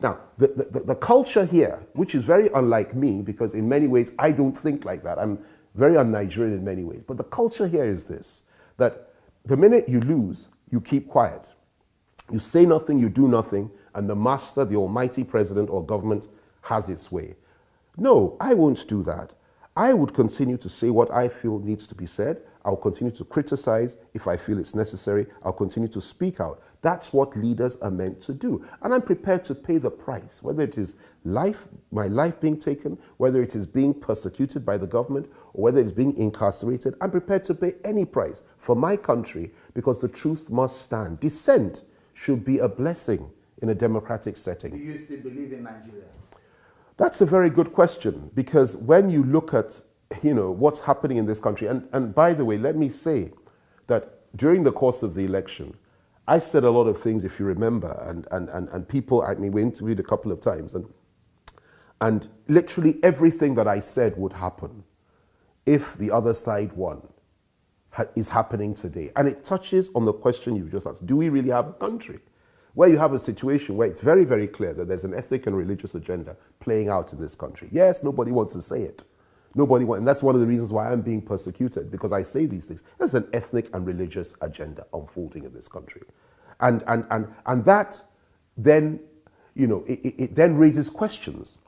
Now, the culture here, which is very unlike me, because in many ways I don't think like that. I'm very un-Nigerian in many ways. But the culture here is this, that the minute you lose, you keep quiet. You say nothing, you do nothing, and the master, the almighty president or government has its way. No, I won't do that. I would continue to say what I feel needs to be said. I'll continue to criticize if I feel it's necessary. I'll continue to speak out. That's what leaders are meant to do. And I'm prepared to pay the price, whether it is life, my life being taken, whether it is being persecuted by the government, or whether it's being incarcerated. I'm prepared to pay any price for my country because the truth must stand. Dissent should be a blessing in a democratic setting. Do you still believe in Nigeria? That's a very good question, because when you look at, what's happening in this country, and by the way, let me say that during the course of the election, I said a lot of things, if you remember, and people, we interviewed a couple of times, and literally everything that I said would happen if the other side won is happening today. And it touches on the question you just asked, do we really have a country? Where you have a situation where it's very, very clear that there's an ethnic and religious agenda playing out in this country. Yes, nobody wants to say it. And that's one of the reasons why I'm being persecuted, because I say these things. There's an ethnic and religious agenda unfolding in this country. And that then, it then raises questions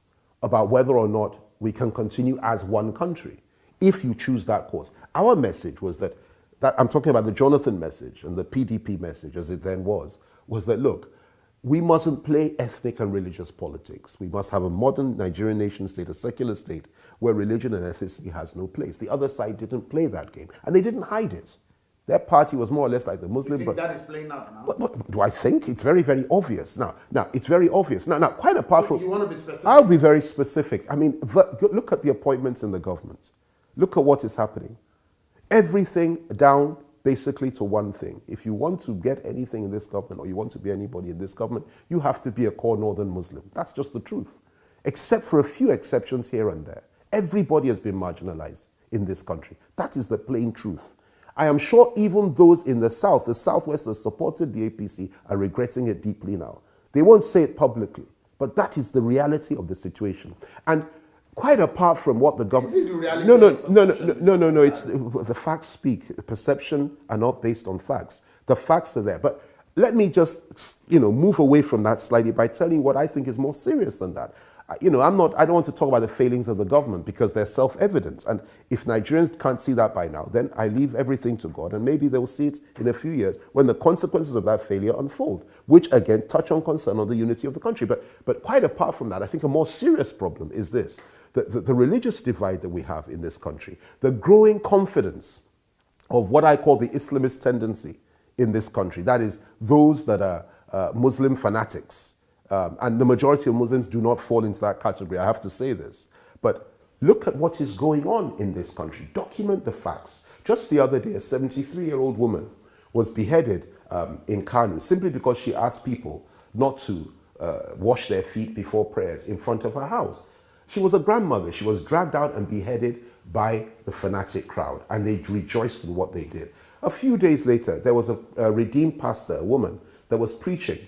about whether or not we can continue as one country if you choose that course. Our message was that I'm talking about the Jonathan message and the PDP message as it then was that, look, we mustn't play ethnic and religious politics. We must have a modern Nigerian nation state, a secular state, where religion and ethnicity has no place. The other side didn't play that game, and they didn't hide it. Their party was more or less like the Muslim. You think that is playing out now? But do I think? It's very, very obvious. Now, it's very obvious. Now, quite apart from... You want to be specific? I'll be very specific. Look at the appointments in the government. Look at what is happening. Everything down basically to one thing. If you want to get anything in this government, or you want to be anybody in this government, you have to be a core northern Muslim. That's just the truth. Except for a few exceptions here and there. Everybody has been marginalized in this country. That is the plain truth. I am sure even those in the South, the Southwest that supported the APC, are regretting it deeply now. They won't say it publicly, but that is the reality of the situation. And quite apart from what the government... No, it's the facts speak. Perception are not based on facts. The facts are there. But let me just, move away from that slightly by telling you what I think is more serious than that. I don't want to talk about the failings of the government because they're self-evident. And if Nigerians can't see that by now, then I leave everything to God, and maybe they'll see it in a few years when the consequences of that failure unfold, which again touch on concern on the unity of the country. But quite apart from that, I think a more serious problem is this. The religious divide that we have in this country, the growing confidence of what I call the Islamist tendency in this country, that is, those that are Muslim fanatics, and the majority of Muslims do not fall into that category, I have to say this. But look at what is going on in this country. Document the facts. Just the other day, a 73-year-old woman was beheaded in Kano simply because she asked people not to wash their feet before prayers in front of her house. She was a grandmother. She was dragged out and beheaded by the fanatic crowd, and they rejoiced in what they did. A few days later, there was a redeemed pastor, a woman, that was preaching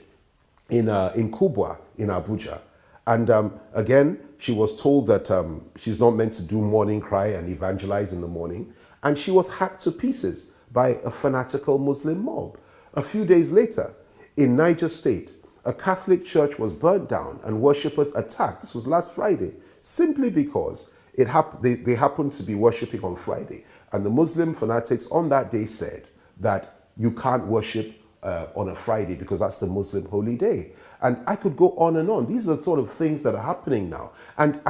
in Kubwa, in Abuja. And again, she was told that she's not meant to do morning cry and evangelize in the morning. And she was hacked to pieces by a fanatical Muslim mob. A few days later, in Niger State, a Catholic church was burnt down and worshippers attacked. This was last Friday, simply because they happened to be worshipping on Friday. And the Muslim fanatics on that day said that you can't worship on a Friday because that's the Muslim holy day. And I could go on and on. These are the sort of things that are happening now. And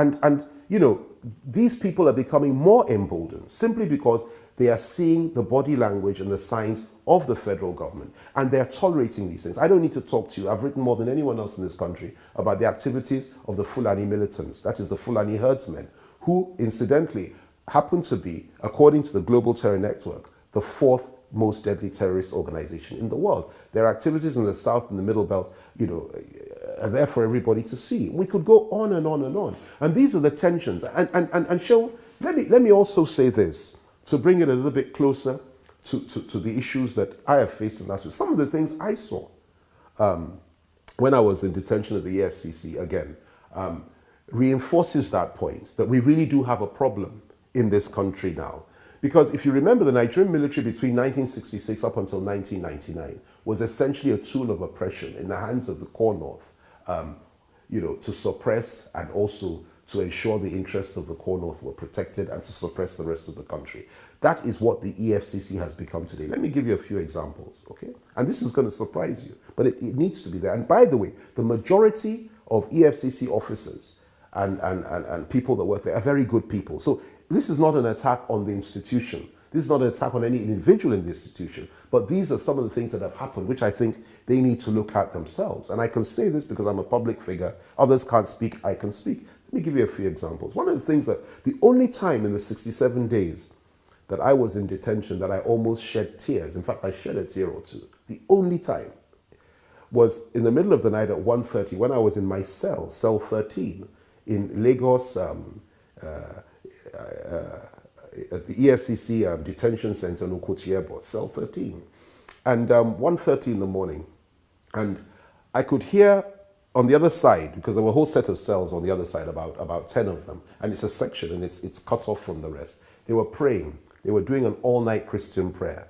these people are becoming more emboldened simply because they are seeing the body language and the signs of the federal government, and they're tolerating these things. I don't need to talk to you. I've written more than anyone else in this country about the activities of the Fulani militants, that is the Fulani herdsmen, who incidentally happen to be, according to the Global Terror Network, the fourth most deadly terrorist organization in the world. Their activities in the South and the Middle Belt, are there for everybody to see. We could go on and on and on. And these are the tensions. And show, let me also say this, to bring it a little bit closer to the issues that I have faced in last week. Some of the things I saw. when I was in detention at the EFCC, again, reinforces that point, that we really do have a problem in this country now. Because if you remember, the Nigerian military between 1966 up until 1999 was essentially a tool of oppression in the hands of the core North, to suppress and also to ensure the interests of the core North were protected and to suppress the rest of the country. That is what the EFCC has become today. Let me give you a few examples, okay? And this is going to surprise you, but it needs to be there. And by the way, the majority of EFCC officers and people that work there are very good people. So this is not an attack on the institution. This is not an attack on any individual in the institution, but these are some of the things that have happened, which I think they need to look at themselves. And I can say this because I'm a public figure. Others can't speak, I can speak. Let me give you a few examples. One of the things that, the only time in the 67 days that I was in detention that I almost shed tears, in fact, I shed a tear or two, the only time was in the middle of the night at 1:30 when I was in my cell 13, in Lagos, at the EFCC detention center, Nukoti Airport, cell 13. And 1:30 in the morning. And I could hear on the other side, because there were a whole set of cells on the other side, about 10 of them, and it's a section and it's cut off from the rest. They were praying. They were doing an all-night Christian prayer.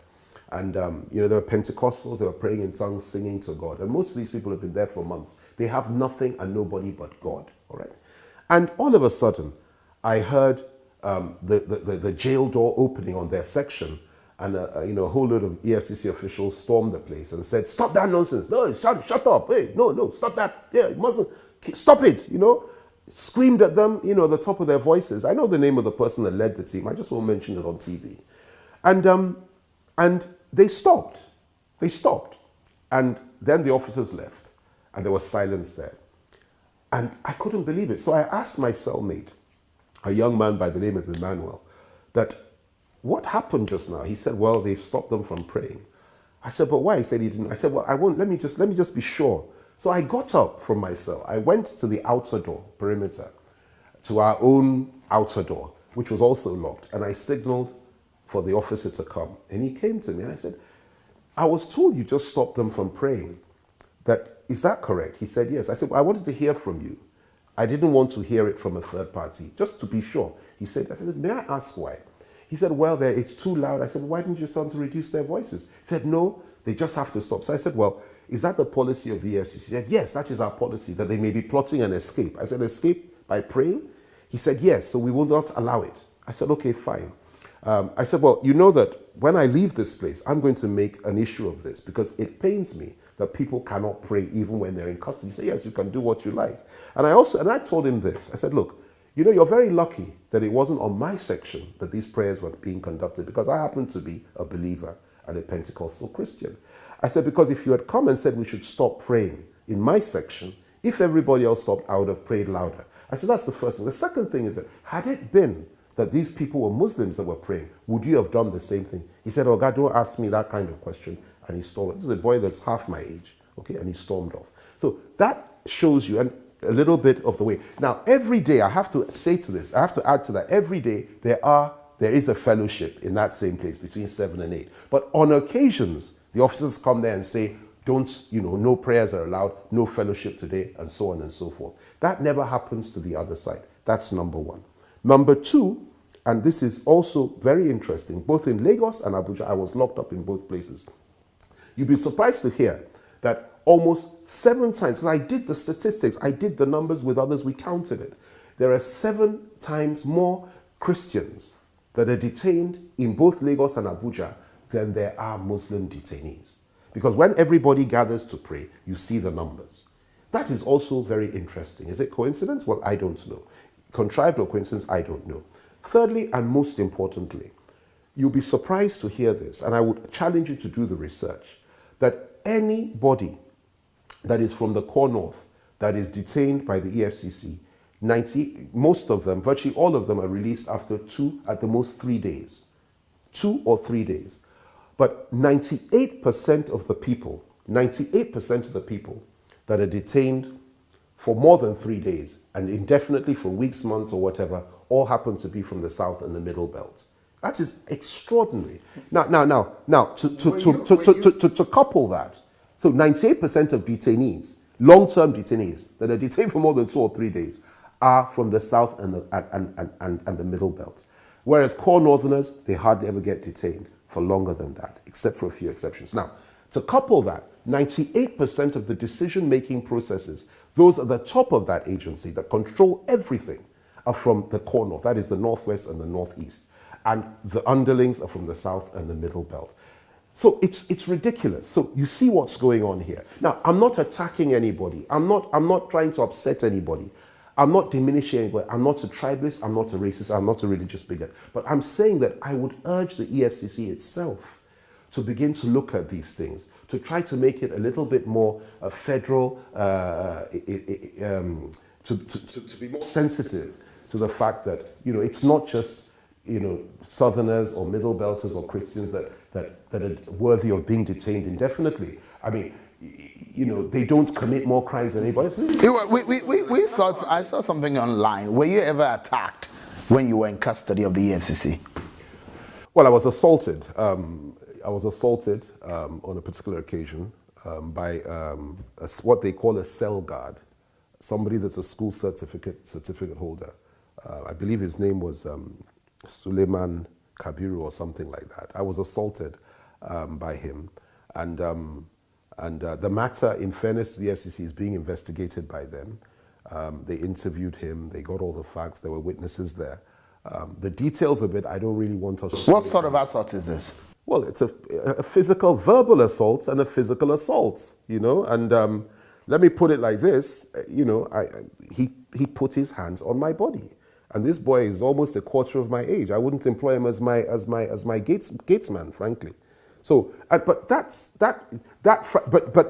And, there were Pentecostals, they were praying in tongues, singing to God. And most of these people have been there for months. They have nothing and nobody but God, all right? And all of a sudden, I heard the jail door opening on their section, and a whole load of EFCC officials stormed the place and said, "Stop that nonsense! No, shut up! Hey, no, stop that! Yeah, you mustn't stop it!" Screamed at them, at the top of their voices. I know the name of the person that led the team. I just won't mention it on TV. And they stopped. They stopped, and then the officers left, and there was silence there, and I couldn't believe it. So I asked my cellmate, a young man by the name of Emmanuel, that what happened just now? He said, "Well, they've stopped them from praying." I said, "But why?" He said he didn't. I said, "Well, I won't. Let me just be sure." So I got up from my cell. I went to the outer door, perimeter, to our own outer door, which was also locked, and I signaled for the officer to come. And he came to me and I said, "I was told you just stopped them from praying. Is that correct?" He said, "Yes." I said, "Well, I wanted to hear from you. I didn't want to hear it from a third party, just to be sure." I said, "May I ask why?" He said, "Well, it's too loud." I said, "Why didn't you tell them to reduce their voices?" He said, "No, they just have to stop." So I said, "Well, is that the policy of the EFCC?" He said, "Yes, that is our policy, that they may be plotting an escape." I said, "Escape by praying?" He said, "Yes, so we will not allow it." I said, "Okay, fine." I said, "Well, you know that when I leave this place, I'm going to make an issue of this because it pains me that people cannot pray even when they're in custody." He said, "Yes, you can do what you like." And I told him this. I said, "Look, you're very lucky that it wasn't on my section that these prayers were being conducted because I happen to be a believer and a Pentecostal Christian." I said, "Because if you had come and said we should stop praying in my section, if everybody else stopped, I would have prayed louder." I said, "That's the first thing. The second thing is that had it been that these people were Muslims that were praying, would you have done the same thing?" He said, "Oh God, don't ask me that kind of question." And he stormed. This is a boy that's half my age, okay? And he stormed off. So that shows you a little bit of the way. Now, every day, I have to say to this, I have to add to that, every day there is a fellowship in that same place between 7 and 8. But on occasions, the officers come there and say, no prayers are allowed, no fellowship today, and so on and so forth. That never happens to the other side. That's number one. Number two, and this is also very interesting, both in Lagos and Abuja, I was locked up in both places. You'd be surprised to hear that almost 7 times, because I did the statistics, I did the numbers with others, we counted it. There are 7 times more Christians that are detained in both Lagos and Abuja than there are Muslim detainees. Because when everybody gathers to pray, you see the numbers. That is also very interesting. Is it coincidence? Well, I don't know. Contrived or coincidence? I don't know. Thirdly, and most importantly, you'll be surprised to hear this, and I would challenge you to do the research, that anybody that is from the core north that is detained by the EFCC, most of them, virtually all of them, are released after 2, at the most 3 days. 2 or 3 days. But 98% of the people that are detained for more than 3 days and indefinitely for weeks, months, or whatever, all happen to be from the south and the middle belt. That is extraordinary. Now, to couple that, so 98% of detainees long-term detainees that are detained for more than 2 or 3 days are from the south and the middle belt. Whereas core northerners, they hardly ever get detained for longer than that, except for a few exceptions. Now, to couple that, 98% of the decision-making processes, those at the top of that agency that control everything, are from the core north, that is the northwest and the northeast. And the underlings are from the south and the middle belt. So it's ridiculous. So you see what's going on here. Now, I'm not attacking anybody. I'm not trying to upset anybody. I'm not diminishing anybody. I'm not a tribalist. I'm not a racist. I'm not a religious bigot. But I'm saying that I would urge the EFCC itself to begin to look at these things, to try to make it a little bit more federal, to be more sensitive to the fact that, you know, it's not just, you know, Southerners or Middle Belters or Christians that are worthy of being detained indefinitely. I mean, you know, they don't commit more crimes than anybody else. I saw something online. Were you ever attacked when you were in custody of the EFCC? Well, I was assaulted. On a particular occasion by what they call a cell guard, somebody that's a school certificate holder. I believe his name was Suleiman Kabiru or something like that. I was assaulted by him, and the matter, in fairness to the FCC, is being investigated by them. They interviewed him. They got all the facts. There were witnesses there. The details of it, I don't really want us to... What sort of assault is this? Well, it's a physical, verbal assault and a physical assault, you know. And let me put it like this, you know, he put his hands on my body. And this boy is almost a quarter of my age. I wouldn't employ him as my gatesman, frankly. So, but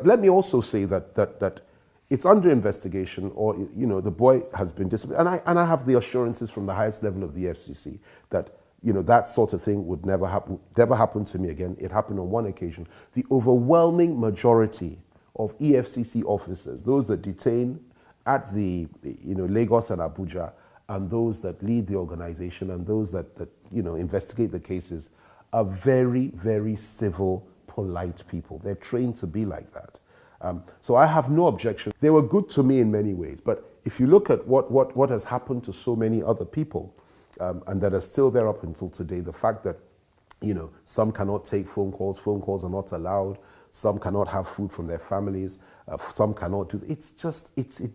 let me also say that it's under investigation, or, you know, the boy has been disciplined, and I have the assurances from the highest level of the FCC that, you know, that sort of thing would never happen to me again. It happened on one occasion. The overwhelming majority of EFCC officers, those that detain at the, you know, Lagos and Abuja, and those that lead the organization, and those that you know, investigate the cases, are very, very civil, polite people. They're trained to be like that. So I have no objection. They were good to me in many ways, but if you look at what has happened to so many other people, and that are still there up until today, the fact that, you know, some cannot take phone calls are not allowed, some cannot have food from their families, some cannot do, it's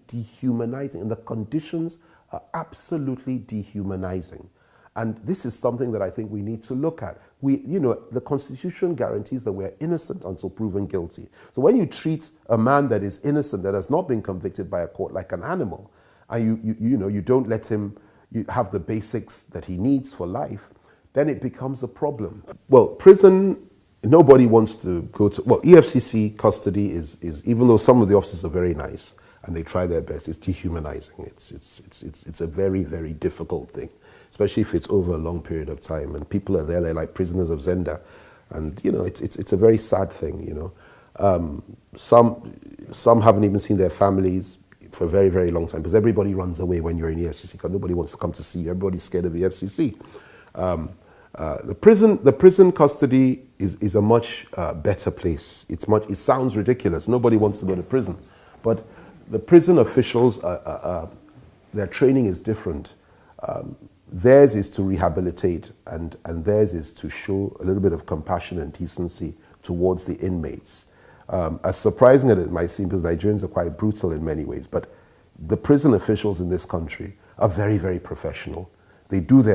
dehumanizing, and the conditions are absolutely dehumanizing. And this is something that I think we need to look at. You know, the Constitution guarantees that we're innocent until proven guilty. So when you treat a man that is innocent, that has not been convicted by a court, like an animal, and you don't let him have the basics that he needs for life, then it becomes a problem. Well, prison, nobody wants to go to, well, EFCC custody is even though some of the officers are very nice and they try their best, it's dehumanizing. It's a very, very difficult thing, especially if it's over a long period of time and people are there, they're like prisoners of Zenda. And, you know, it's a very sad thing, you know. Some haven't even seen their families for a very, very long time, because everybody runs away when you're in the FCC, because nobody wants to come to see you. Everybody's scared of the FCC. The prison custody is a much better place. It sounds ridiculous. Nobody wants to go to prison, but the prison officials, their training is different. Theirs is to rehabilitate, and theirs is to show a little bit of compassion and decency towards the inmates. As surprising as it might seem, because Nigerians are quite brutal in many ways, but the prison officials in this country are very, very professional. They do their